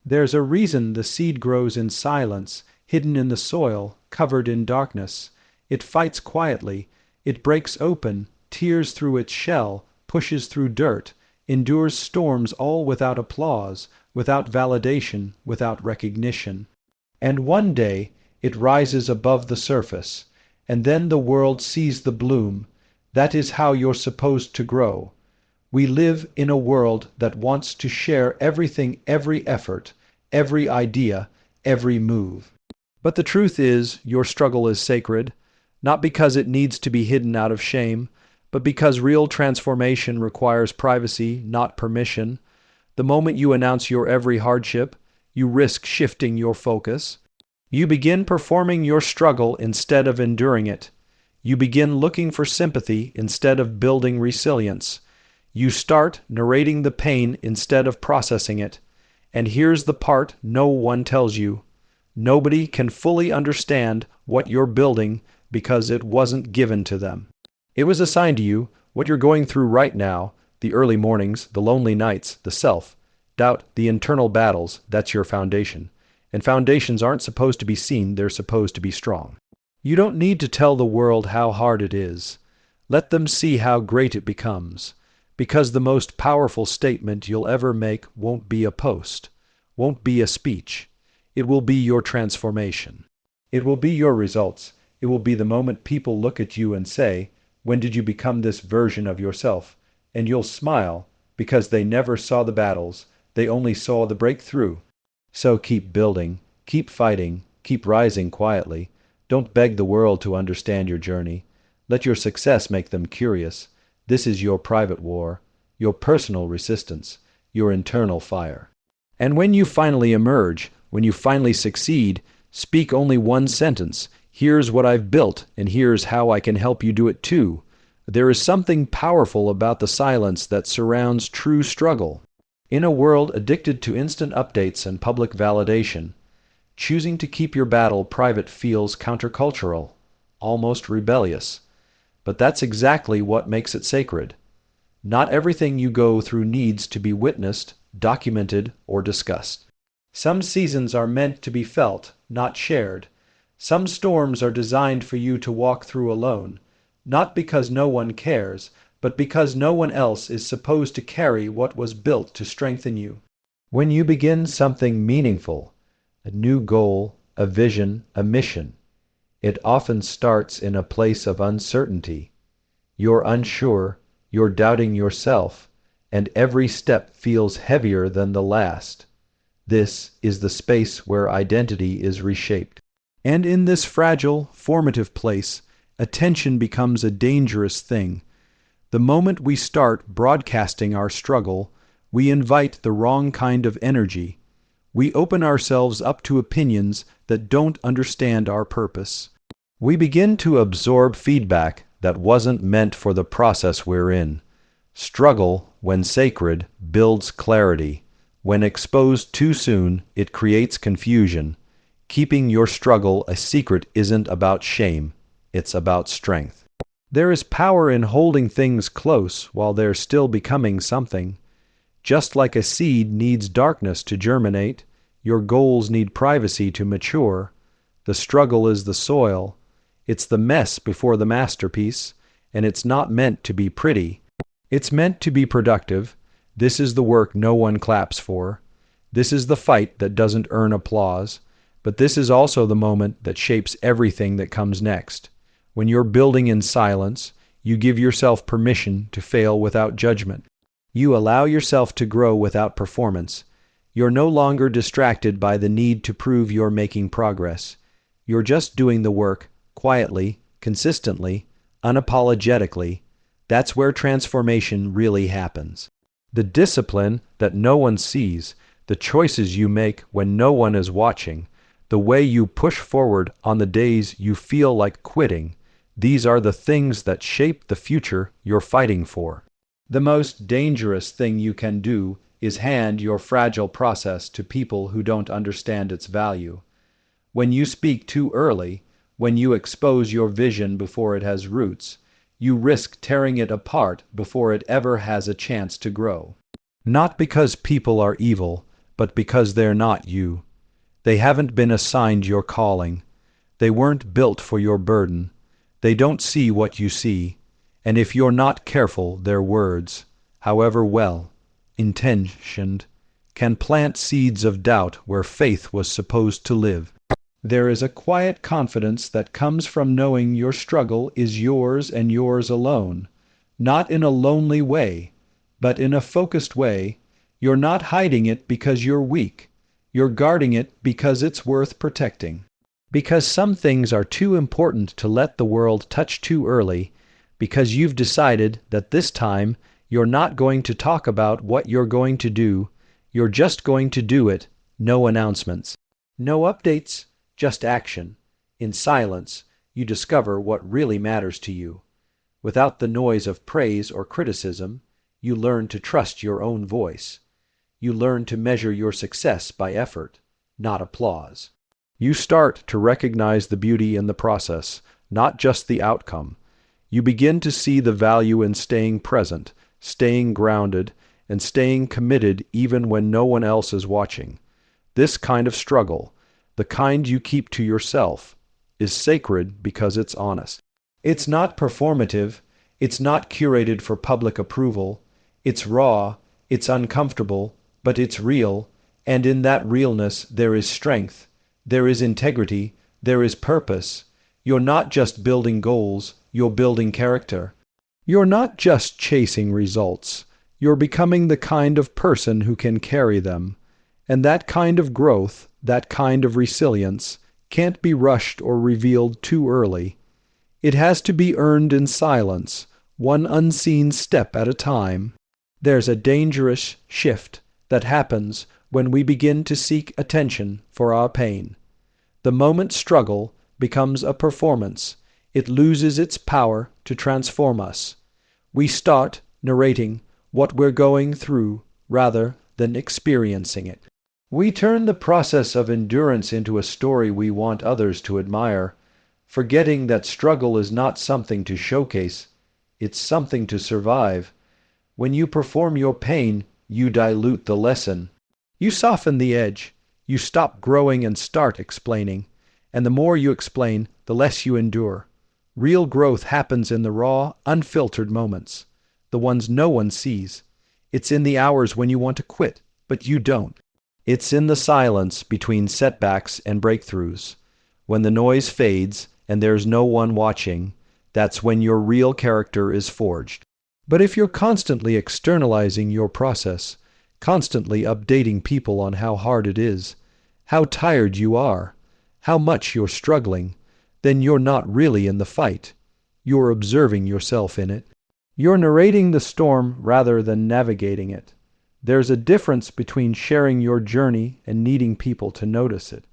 There's a reason the seed grows in silence, hidden in the soil, covered in darkness. It fights quietly. It breaks open, tears through its shell, pushes through dirt, endures storms all without applause, without validation, without recognition. And one day it rises above the surface, and then the world sees the bloom. That is how you're supposed to grow. We live in a world that wants to share everything, every effort, every idea, every move. But the truth is, your struggle is sacred, not because it needs to be hidden out of shame, but because real transformation requires privacy, not permission. The moment you announce your every hardship, you risk shifting your focus. You begin performing your struggle instead of enduring it. You begin looking for sympathy instead of building resilience. You start narrating the pain instead of processing it. And here's the part no one tells you. Nobody can fully understand what you're building because it wasn't given to them. It was assigned to you. What you're going through right now, the early mornings, the lonely nights, the self, doubt, the internal battles, that's your foundation. And foundations aren't supposed to be seen, they're supposed to be strong. You don't need to tell the world how hard it is. Let them see how great it becomes. Because the most powerful statement you'll ever make won't be a post, won't be a speech. It will be your transformation. It will be your results. It will be the moment people look at you and say, "When did you become this version of yourself?" And you'll smile, because they never saw the battles, they only saw the breakthrough. So keep building, keep fighting, keep rising quietly. Don't beg the world to understand your journey. Let your success make them curious. This is your private war, your personal resistance, your internal fire. And when you finally emerge, when you finally succeed, speak only one sentence. Here's what I've built, and here's how I can help you do it too. There is something powerful about the silence that surrounds true struggle. In a world addicted to instant updates and public validation, choosing to keep your battle private feels countercultural, almost rebellious. But that's exactly what makes it sacred. Not everything you go through needs to be witnessed, documented, or discussed. Some seasons are meant to be felt, not shared. Some storms are designed for you to walk through alone, not because no one cares, but because no one else is supposed to carry what was built to strengthen you. When you begin something meaningful, a new goal, a vision, a mission, it often starts in a place of uncertainty. You're unsure, you're doubting yourself, and every step feels heavier than the last. This is the space where identity is reshaped. And in this fragile, formative place, attention becomes a dangerous thing. The moment we start broadcasting our struggle, we invite the wrong kind of energy. We open ourselves up to opinions that don't understand our purpose. We begin to absorb feedback that wasn't meant for the process we're in. Struggle, when sacred, builds clarity. When exposed too soon, it creates confusion. Keeping your struggle a secret isn't about shame, it's about strength. There is power in holding things close while they're still becoming something. Just like a seed needs darkness to germinate, your goals need privacy to mature. The struggle is the soil. It's the mess before the masterpiece, and it's not meant to be pretty. It's meant to be productive. This is the work no one claps for. This is the fight that doesn't earn applause. But this is also the moment that shapes everything that comes next. When you're building in silence, you give yourself permission to fail without judgment. You allow yourself to grow without performance. You're no longer distracted by the need to prove you're making progress. You're just doing the work, quietly, consistently, unapologetically. That's where transformation really happens. The discipline that no one sees, the choices you make when no one is watching, the way you push forward on the days you feel like quitting, these are the things that shape the future you're fighting for. The most dangerous thing you can do is hand your fragile process to people who don't understand its value. When you speak too early, when you expose your vision before it has roots, you risk tearing it apart before it ever has a chance to grow. Not because people are evil, but because they're not you. They haven't been assigned your calling. They weren't built for your burden. They don't see what you see. And if you're not careful, their words, however well intentioned, can plant seeds of doubt where faith was supposed to live. There is a quiet confidence that comes from knowing your struggle is yours and yours alone, not in a lonely way, but in a focused way. You're not hiding it because you're weak. You're guarding it because it's worth protecting. Because some things are too important to let the world touch too early, because you've decided that this time you're not going to talk about what you're going to do, you're just going to do it, no announcements. No updates, just action. In silence, you discover what really matters to you. Without the noise of praise or criticism, you learn to trust your own voice. You learn to measure your success by effort, not applause. You start to recognize the beauty in the process, not just the outcome. You begin to see the value in staying present, staying grounded, and staying committed even when no one else is watching. This kind of struggle, the kind you keep to yourself, is sacred because it's honest. It's not performative, it's not curated for public approval. It's raw, it's uncomfortable, but it's real, and in that realness there is strength, there is integrity, there is purpose. You're not just building goals, you're building character. You're not just chasing results, you're becoming the kind of person who can carry them. And that kind of growth, that kind of resilience, can't be rushed or revealed too early. It has to be earned in silence, one unseen step at a time. There's a dangerous shift that happens when we begin to seek attention for our pain. The moment struggle becomes a performance. It loses its power to transform us. We start narrating what we're going through rather than experiencing it. We turn the process of endurance into a story we want others to admire, forgetting that struggle is not something to showcase, it's something to survive. When you perform your pain, you dilute the lesson. You soften the edge. You stop growing and start explaining. And the more you explain, the less you endure. Real growth happens in the raw, unfiltered moments, the ones no one sees. It's in the hours when you want to quit, but you don't. It's in the silence between setbacks and breakthroughs. When the noise fades and there's no one watching, that's when your real character is forged. But if you're constantly externalizing your process, constantly updating people on how hard it is, how tired you are, how much you're struggling, then you're not really in the fight. You're observing yourself in it. You're narrating the storm rather than navigating it. There's a difference between sharing your journey and needing people to notice it.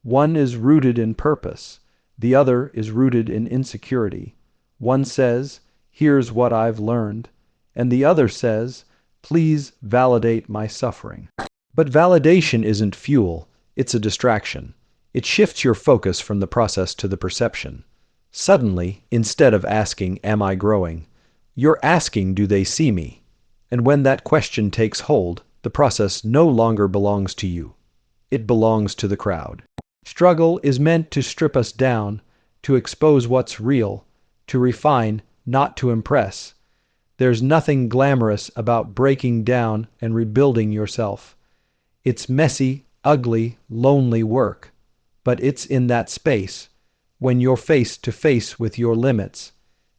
One is rooted in purpose. The other is rooted in insecurity. One says, "Here's what I've learned," and the other says, "Please validate my suffering." But validation isn't fuel, it's a distraction. It shifts your focus from the process to the perception. Suddenly, instead of asking, "Am I growing?" you're asking, "Do they see me?" And when that question takes hold, the process no longer belongs to you. It belongs to the crowd. Struggle is meant to strip us down, to expose what's real, to refine, not to impress. There's nothing glamorous about breaking down and rebuilding yourself. It's messy, ugly, lonely work. But it's in that space, when you're face to face with your limits,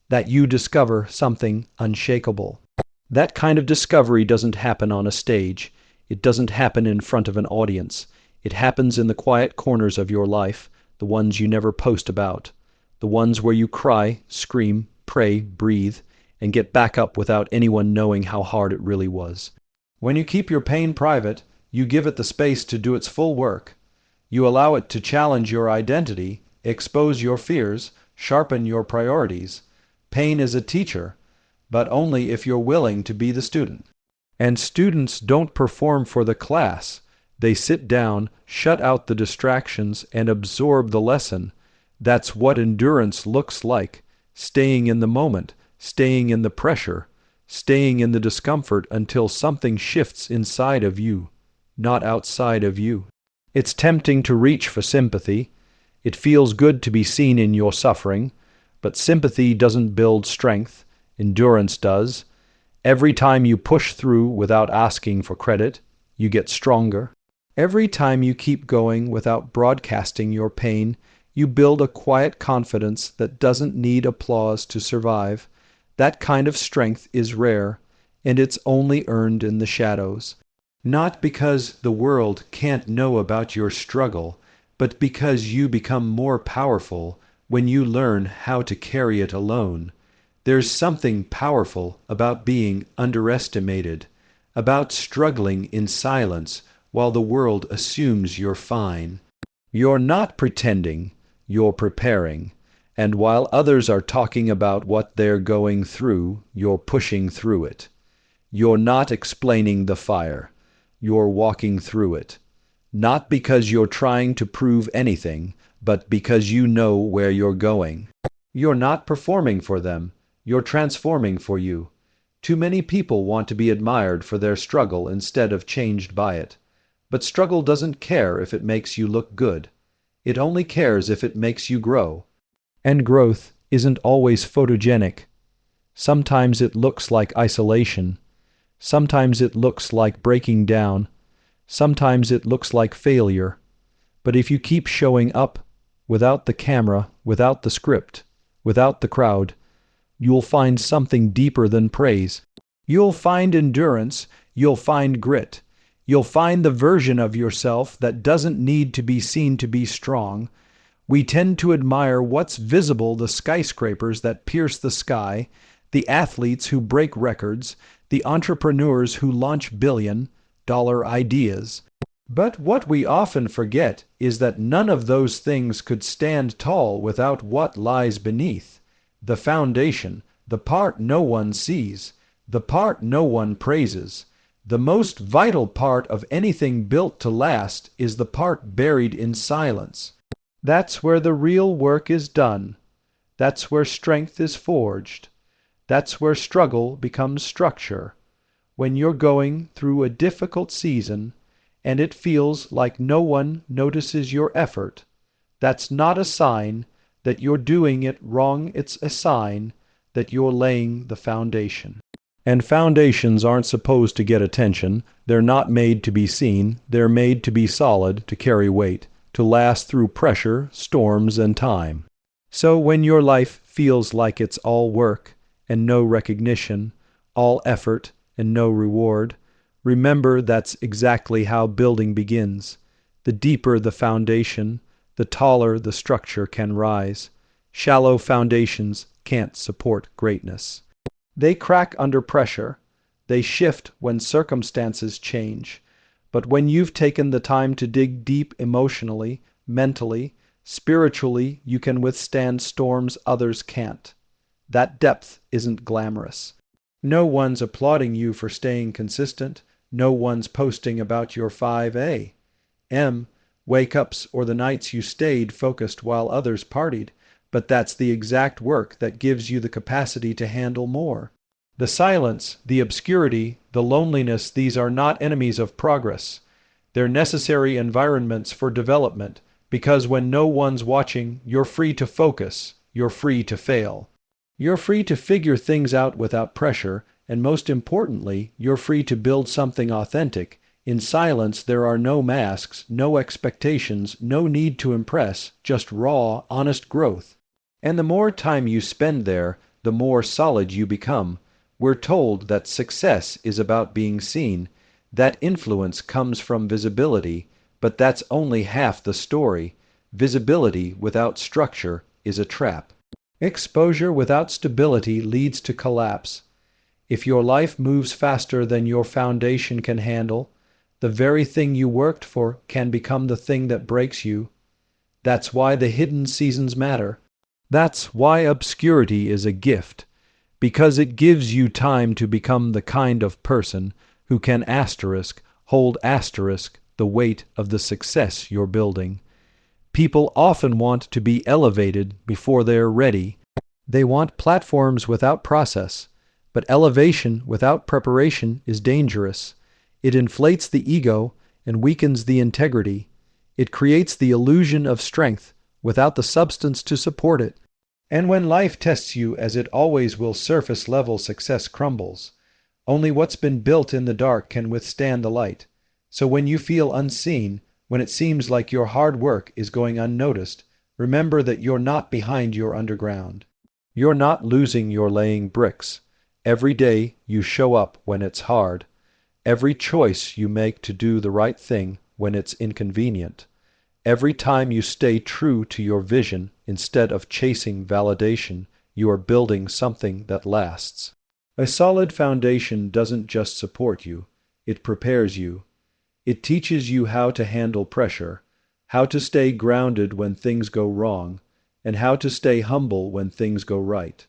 that you discover something unshakable. That kind of discovery doesn't happen on a stage. It doesn't happen in front of an audience. It happens in the quiet corners of your life, the ones you never post about, the ones where you cry, scream, pray, breathe, and get back up without anyone knowing how hard it really was. When you keep your pain private, you give it the space to do its full work. You allow it to challenge your identity, expose your fears, sharpen your priorities. Pain is a teacher, but only if you're willing to be the student. And students don't perform for the class. They sit down, shut out the distractions, and absorb the lesson. That's what endurance looks like, staying in the moment, staying in the pressure, staying in the discomfort until something shifts inside of you. not outside of you. It's tempting to reach for sympathy. It feels good to be seen in your suffering, but sympathy doesn't build strength. Endurance does. Every time you push through without asking for credit, you get stronger. Every time you keep going without broadcasting your pain, you build a quiet confidence that doesn't need applause to survive. That kind of strength is rare, and it's only earned in the shadows. Not because the world can't know about your struggle, but because you become more powerful when you learn how to carry it alone. There's something powerful about being underestimated, about struggling in silence while the world assumes you're fine. You're not pretending, you're preparing. And while others are talking about what they're going through, you're pushing through it. You're not explaining the fire. You're walking through it. Not because you're trying to prove anything, but because you know where you're going. You're not performing for them. You're transforming for you. Too many people want to be admired for their struggle instead of changed by it. But struggle doesn't care if it makes you look good. It only cares if it makes you grow. And growth isn't always photogenic. Sometimes it looks like isolation. Sometimes it looks like breaking down. Sometimes it looks like failure. But if you keep showing up, without the camera, without the script, without the crowd, you'll find something deeper than praise. You'll find endurance. You'll find grit. You'll find the version of yourself that doesn't need to be seen to be strong. We tend to admire what's visible, the skyscrapers that pierce the sky, the athletes who break records, the entrepreneurs who launch billion-dollar ideas. But what we often forget is that none of those things could stand tall without what lies beneath. The foundation, the part no one sees, the part no one praises. The most vital part of anything built to last is the part buried in silence. That's where the real work is done. That's where strength is forged. That's where struggle becomes structure. When you're going through a difficult season and it feels like no one notices your effort, that's not a sign that you're doing it wrong. It's a sign that you're laying the foundation. And foundations aren't supposed to get attention. They're not made to be seen. They're made to be solid, to carry weight, to last through pressure, storms, and time. So when your life feels like it's all work and no recognition, all effort and no reward, remember that's exactly how building begins. The deeper the foundation, the taller the structure can rise. Shallow foundations can't support greatness. They crack under pressure. They shift when circumstances change. But when you've taken the time to dig deep emotionally, mentally, spiritually, you can withstand storms others can't. That depth isn't glamorous. No one's applauding you for staying consistent. No one's posting about your 5 a.m. wake-ups or the nights you stayed focused while others partied. But that's the exact work that gives you the capacity to handle more. The silence, the obscurity, the loneliness, these are not enemies of progress. They're necessary environments for development, because when no one's watching, you're free to focus, you're free to fail. You're free to figure things out without pressure, and most importantly, you're free to build something authentic. In silence, there are no masks, no expectations, no need to impress, just raw, honest growth. And the more time you spend there, the more solid you become. We're told that success is about being seen. That influence comes from visibility, but that's only half the story. Visibility without structure is a trap. Exposure without stability leads to collapse. If your life moves faster than your foundation can handle, the very thing you worked for can become the thing that breaks you. That's why the hidden seasons matter. That's why obscurity is a gift, because it gives you time to become the kind of person who can hold the weight of the success you're building. People often want to be elevated before they're ready. They want platforms without process, but elevation without preparation is dangerous. It inflates the ego and weakens the integrity. It creates the illusion of strength without the substance to support it. And when life tests you, as it always will, surface level success crumbles. Only what's been built in the dark can withstand the light. So when you feel unseen, when it seems like your hard work is going unnoticed, remember that you're not behind your underground. You're not losing your laying bricks. Every day you show up when it's hard. Every choice you make to do the right thing when it's inconvenient. Every time you stay true to your vision instead of chasing validation, you are building something that lasts. A solid foundation doesn't just support you, it prepares you. It teaches you how to handle pressure, how to stay grounded when things go wrong, and how to stay humble when things go right.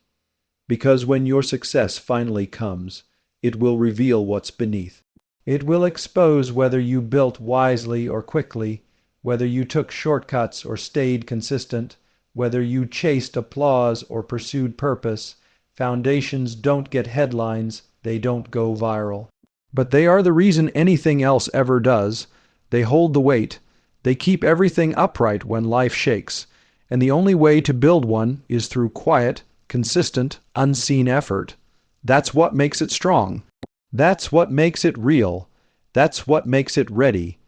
Because when your success finally comes, it will reveal what's beneath. It will expose whether you built wisely or quickly, whether you took shortcuts or stayed consistent, whether you chased applause or pursued purpose. Foundations don't get headlines, they don't go viral. But they are the reason anything else ever does. They hold the weight. They keep everything upright when life shakes. And the only way to build one is through quiet, consistent, unseen effort. That's what makes it strong. That's what makes it real. That's what makes it ready.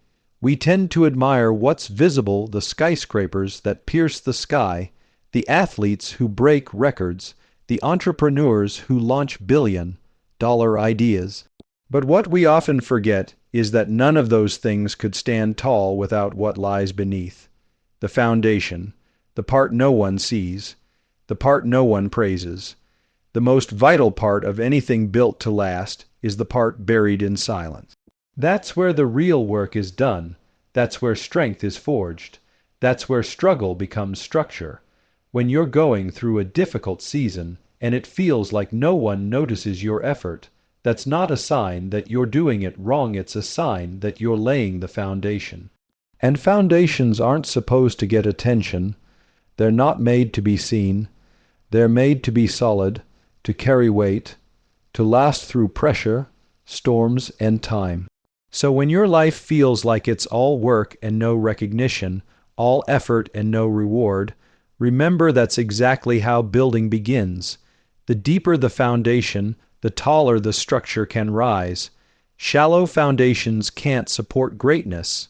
We tend to admire what's visible, the skyscrapers that pierce the sky, the athletes who break records, the entrepreneurs who launch billion-dollar ideas. But what we often forget is that none of those things could stand tall without what lies beneath. The foundation, the part no one sees, the part no one praises. The most vital part of anything built to last is the part buried in silence. That's where the real work is done. That's where strength is forged. That's where struggle becomes structure. When you're going through a difficult season and it feels like no one notices your effort, that's not a sign that you're doing it wrong, it's a sign that you're laying the foundation. And foundations aren't supposed to get attention. They're not made to be seen. They're made to be solid, to carry weight, to last through pressure, storms, and time. So when your life feels like it's all work and no recognition, all effort and no reward, remember that's exactly how building begins. The deeper the foundation, the taller the structure can rise. Shallow foundations can't support greatness.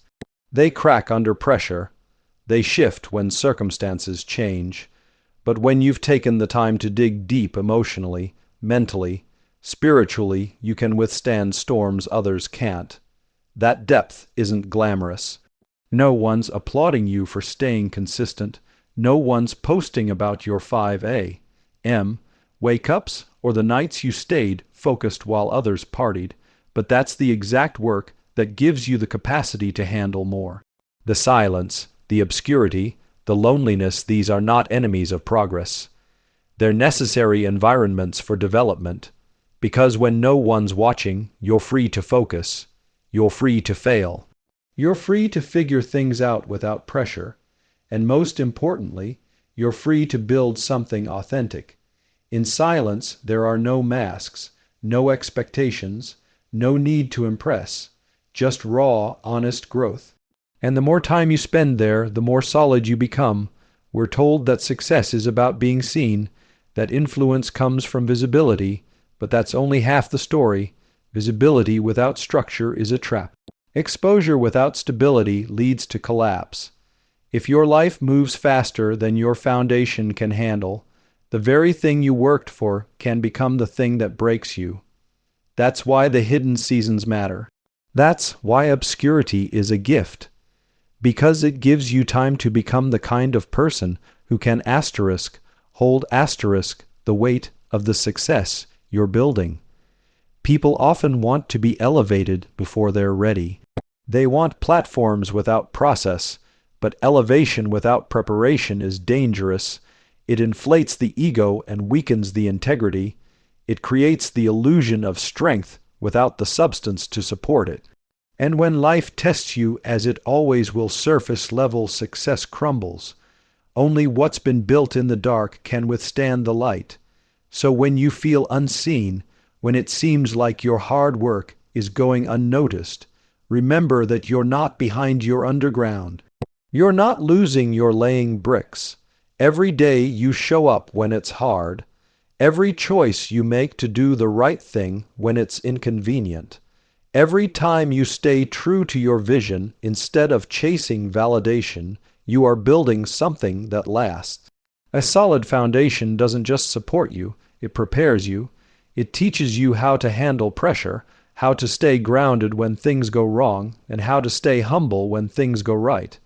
They crack under pressure. They shift when circumstances change. But when you've taken the time to dig deep emotionally, mentally, spiritually, you can withstand storms others can't. That depth isn't glamorous. No one's applauding you for staying consistent. No one's posting about your 5 a.m. wake-ups or the nights you stayed focused while others partied. But that's the exact work that gives you the capacity to handle more. The silence, the obscurity, the loneliness, these are not enemies of progress. They're necessary environments for development. Because when no one's watching, you're free to focus. You're free to fail. You're free to figure things out without pressure. And most importantly, you're free to build something authentic. In silence, there are no masks, no expectations, no need to impress, just raw, honest growth. And the more time you spend there, the more solid you become. We're told that success is about being seen, that influence comes from visibility, but that's only half the story. Visibility without structure is a trap. Exposure without stability leads to collapse. If your life moves faster than your foundation can handle, the very thing you worked for can become the thing that breaks you. That's why the hidden seasons matter. That's why obscurity is a gift. Because it gives you time to become the kind of person who can hold the weight of the success you're building. People often want to be elevated before they're ready. They want platforms without process, but elevation without preparation is dangerous. It inflates the ego and weakens the integrity. It creates the illusion of strength without the substance to support it. And when life tests you, as it always will, surface level success crumbles. Only what's been built in the dark can withstand the light. So when you feel unseen, when it seems like your hard work is going unnoticed, remember that you're not behind your underground. You're not losing your laying bricks. Every day you show up when it's hard. Every choice you make to do the right thing when it's inconvenient. Every time you stay true to your vision instead of chasing validation, you are building something that lasts. A solid foundation doesn't just support you, it prepares you. It teaches you how to handle pressure, how to stay grounded when things go wrong, and how to stay humble when things go right.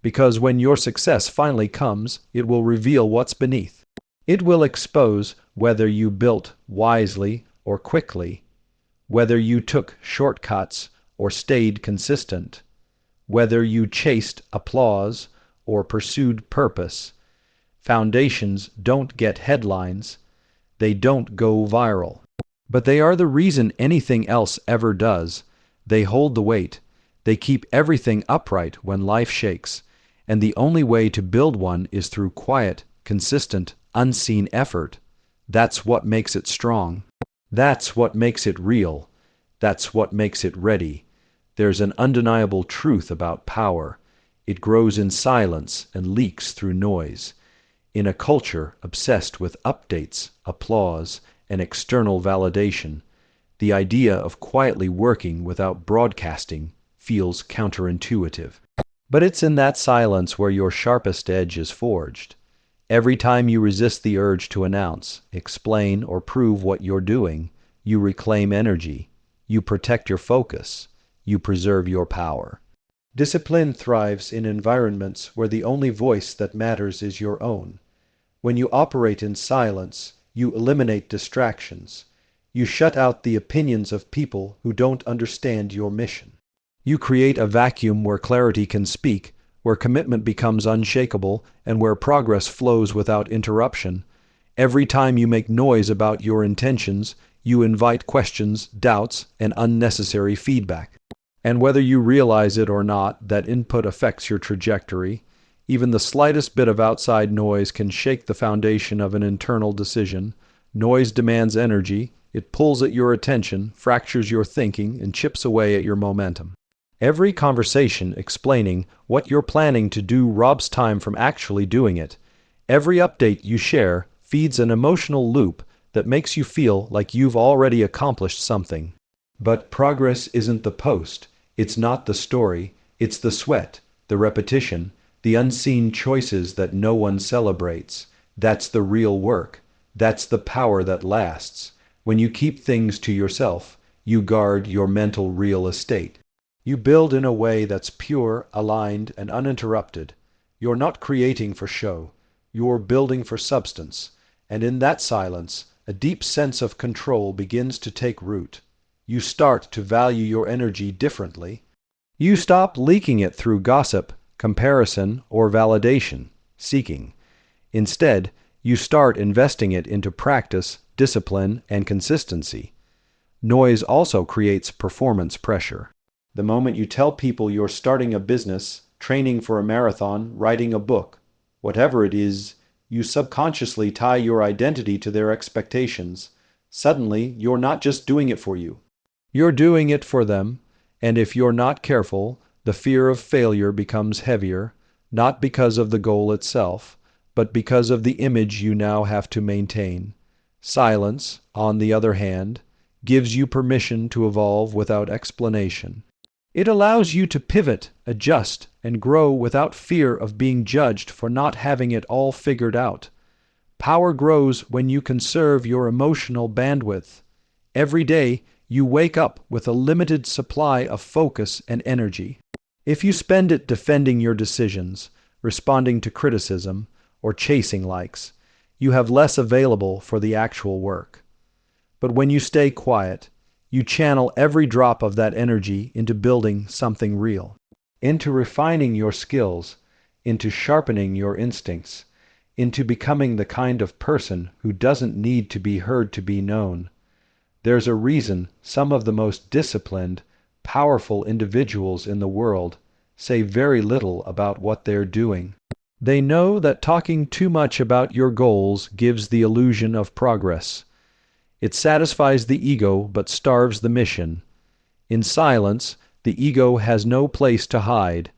Because when your success finally comes, it will reveal what's beneath. It will expose whether you built wisely or quickly, whether you took shortcuts or stayed consistent, whether you chased applause or pursued purpose. Foundations don't get headlines, they don't go viral. But they are the reason anything else ever does. They hold the weight. They keep everything upright when life shakes. And the only way to build one is through quiet, consistent, unseen effort. That's what makes it strong. That's what makes it real. That's what makes it ready. There's an undeniable truth about power. It grows in silence and leaks through noise. In a culture obsessed with updates, applause, and external validation, the idea of quietly working without broadcasting feels counterintuitive. But it's in that silence where your sharpest edge is forged. Every time you resist the urge to announce, explain, or prove what you're doing, you reclaim energy. You protect your focus. You preserve your power. Discipline thrives in environments where the only voice that matters is your own. When you operate in silence, you eliminate distractions. You shut out the opinions of people who don't understand your mission. You create a vacuum where clarity can speak, where commitment becomes unshakable, and where progress flows without interruption. Every time you make noise about your intentions, you invite questions, doubts, and unnecessary feedback. And whether you realize it or not, that input affects your trajectory. Even the slightest bit of outside noise can shake the foundation of an internal decision. Noise demands energy. It pulls at your attention, fractures your thinking, and chips away at your momentum. Every conversation explaining what you're planning to do robs time from actually doing it. Every update you share feeds an emotional loop that makes you feel like you've already accomplished something. But progress isn't the post. It's not the story. It's the sweat, the repetition, the unseen choices that no one celebrates. That's the real work. That's the power that lasts. When you keep things to yourself, you guard your mental real estate. You build in a way that's pure, aligned, and uninterrupted. You're not creating for show. You're building for substance. And in that silence, a deep sense of control begins to take root. You start to value your energy differently. You stop leaking it through gossip, comparison, or validation seeking. Instead, you start investing it into practice, discipline, and consistency. Noise also creates performance pressure. The moment you tell people you're starting a business, training for a marathon, writing a book, whatever it is, you subconsciously tie your identity to their expectations. Suddenly, you're not just doing it for you. You're doing it for them, and if you're not careful, the fear of failure becomes heavier, not because of the goal itself, but because of the image you now have to maintain. Silence, on the other hand, gives you permission to evolve without explanation. It allows you to pivot, adjust, and grow without fear of being judged for not having it all figured out. Power grows when you conserve your emotional bandwidth. Every day, you wake up with a limited supply of focus and energy. If you spend it defending your decisions, responding to criticism, or chasing likes, you have less available for the actual work. But when you stay quiet, you channel every drop of that energy into building something real, into refining your skills, into sharpening your instincts, into becoming the kind of person who doesn't need to be heard to be known. There's a reason some of the most disciplined, powerful individuals in the world say very little about what they're doing. They know that talking too much about your goals gives the illusion of progress. It satisfies the ego but starves the mission. In silence, The ego has no place to hide.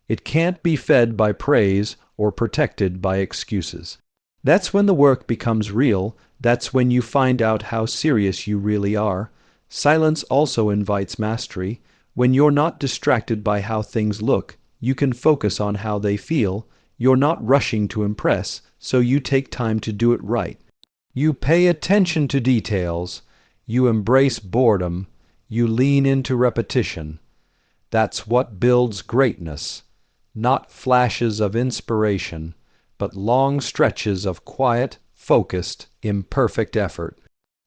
It can't be fed by praise or protected by excuses. That's when the work becomes real. That's when you find out how serious you really are. Silence also invites mastery. When you're not distracted by how things look, you can focus on how they feel. You're not rushing to impress, so you take time to do it right. You pay attention to details. You embrace boredom. You lean into repetition. That's what builds greatness. Not flashes of inspiration, but long stretches of quiet, focused, imperfect effort.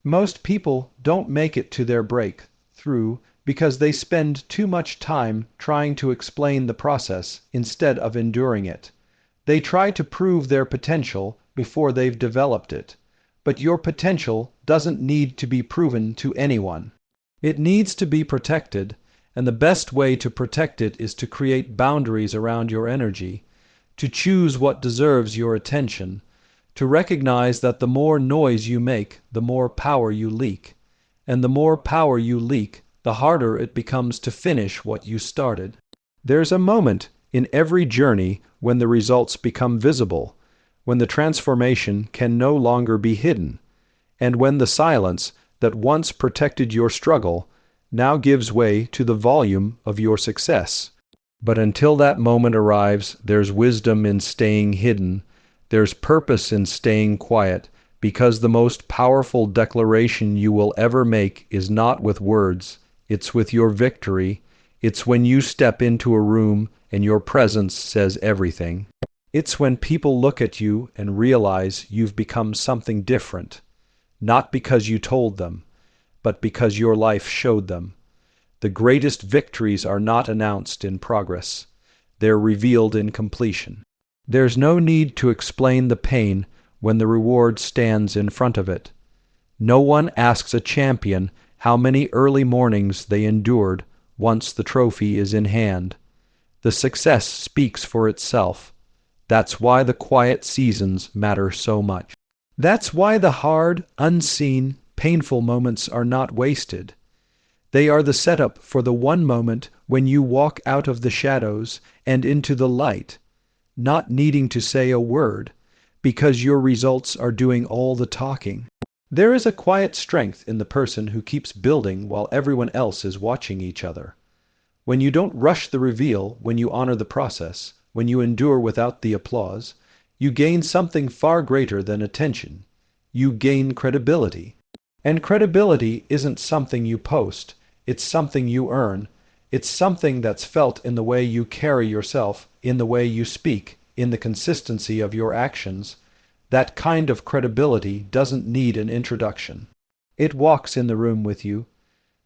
Most people don't make it to their breakthrough because they spend too much time trying to explain the process instead of enduring it. They try to prove their potential before they've developed it. But your potential doesn't need to be proven to anyone. It needs to be protected, and the best way to protect it is to create boundaries around your energy, to choose what deserves your attention, to recognize that the more noise you make, the more power you leak, and the more power you leak, the harder it becomes to finish what you started. There's a moment in every journey when the results become visible, when the transformation can no longer be hidden, and when the silence that once protected your struggle now gives way to the volume of your success. But until that moment arrives, there's wisdom in staying hidden, there's purpose in staying quiet, because the most powerful declaration you will ever make is not with words, it's with your victory. It's when you step into a room and your presence says everything. It's when people look at you and realize you've become something different, not because you told them, but because your life showed them. The greatest victories are not announced in progress. They're revealed in completion. There's no need to explain the pain when the reward stands in front of it. No one asks a champion how many early mornings they endured once the trophy is in hand. The success speaks for itself. That's why the quiet seasons matter so much. That's why the hard, unseen, painful moments are not wasted. They are the setup for the one moment when you walk out of the shadows and into the light, not needing to say a word, because your results are doing all the talking. There is a quiet strength in the person who keeps building while everyone else is watching each other. When you don't rush the reveal, when you honor the process, when you endure without the applause, you gain something far greater than attention. You gain credibility. And credibility isn't something you post, it's something you earn. It's something that's felt in the way you carry yourself, in the way you speak, in the consistency of your actions. That kind of credibility doesn't need an introduction. It walks in the room with you.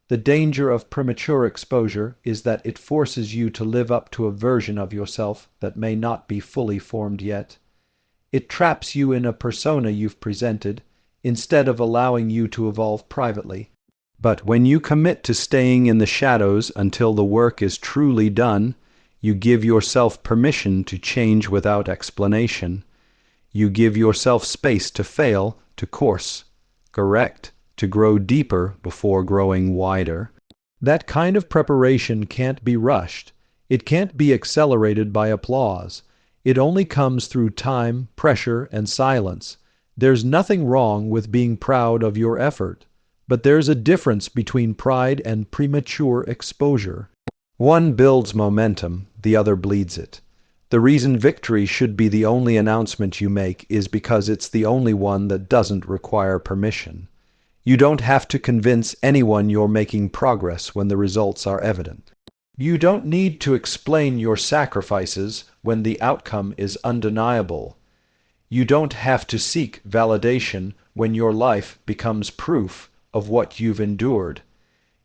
The danger of premature exposure is that it forces you to live up to a version of yourself that may not be fully formed yet. It traps you in a persona you've presented, instead of allowing you to evolve privately. But when you commit to staying in the shadows until the work is truly done, you give yourself permission to change without explanation. You give yourself space to fail, to course, correct, to grow deeper before growing wider. That kind of preparation can't be rushed. It can't be accelerated by applause. It only comes through time, pressure, and silence. There's nothing wrong with being proud of your effort, but there's a difference between pride and premature exposure. One builds momentum, the other bleeds it. The reason victory should be the only announcement you make is because it's the only one that doesn't require permission. You don't have to convince anyone you're making progress when the results are evident. You don't need to explain your sacrifices when the outcome is undeniable. You don't have to seek validation when your life becomes proof of what you've endured.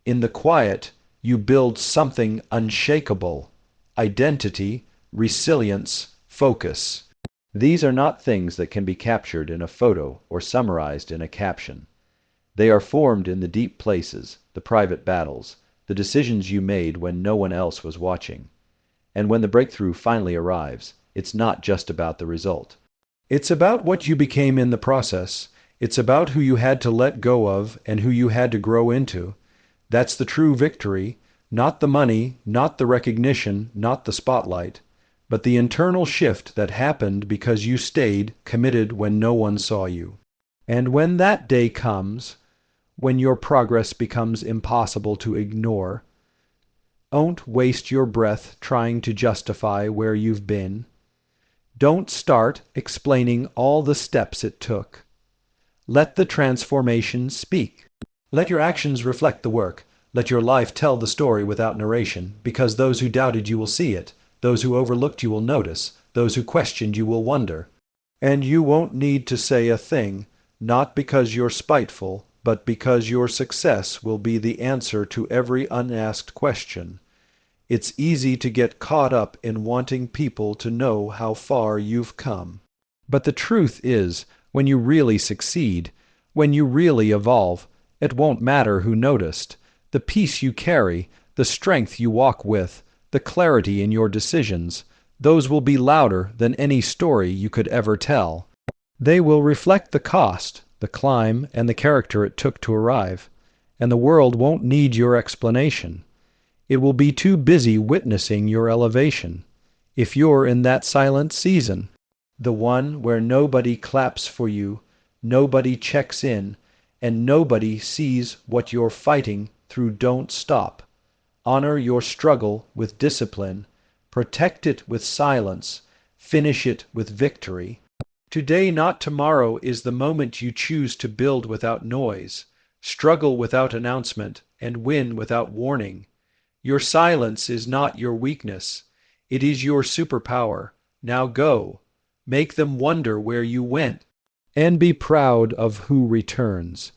In the quiet, you build something unshakable: identity, resilience, focus. These are not things that can be captured in a photo or summarized in a caption. They are formed in the deep places, the private battles, the decisions you made when no one else was watching. And when the breakthrough finally arrives, it's not just about the result. It's about what you became in the process. It's about who you had to let go of and who you had to grow into. That's the true victory, Not the money, not the recognition, not the spotlight, but the internal shift that happened because you stayed committed when no one saw you. And when that day comes, when your progress becomes impossible to ignore, don't waste your breath trying to justify where you've been. Don't start explaining all the steps it took. Let the transformation speak. Let your actions reflect the work. Let your life tell the story without narration, because those who doubted you will see it. Those who overlooked you will notice. Those who questioned you will wonder. And you won't need to say a thing, not because you're spiteful, but because your success will be the answer to every unasked question. It's easy to get caught up in wanting people to know how far you've come. But the truth is, when you really succeed, when you really evolve, it won't matter who noticed. The peace you carry, the strength you walk with, the clarity in your decisions, those will be louder than any story you could ever tell. They will reflect the cost, the climb, and the character it took to arrive, and the world won't need your explanation. It will be too busy witnessing your elevation. If you're in that silent season, the one where nobody claps for you, nobody checks in, and nobody sees what you're fighting through, don't stop. Honor your struggle with discipline. Protect it with silence. Finish it with victory. Today, not tomorrow, is the moment you choose to build without noise, struggle without announcement, and win without warning. Your silence is not your weakness. It is your superpower. Now go. Make them wonder where you went. And be proud of who returns.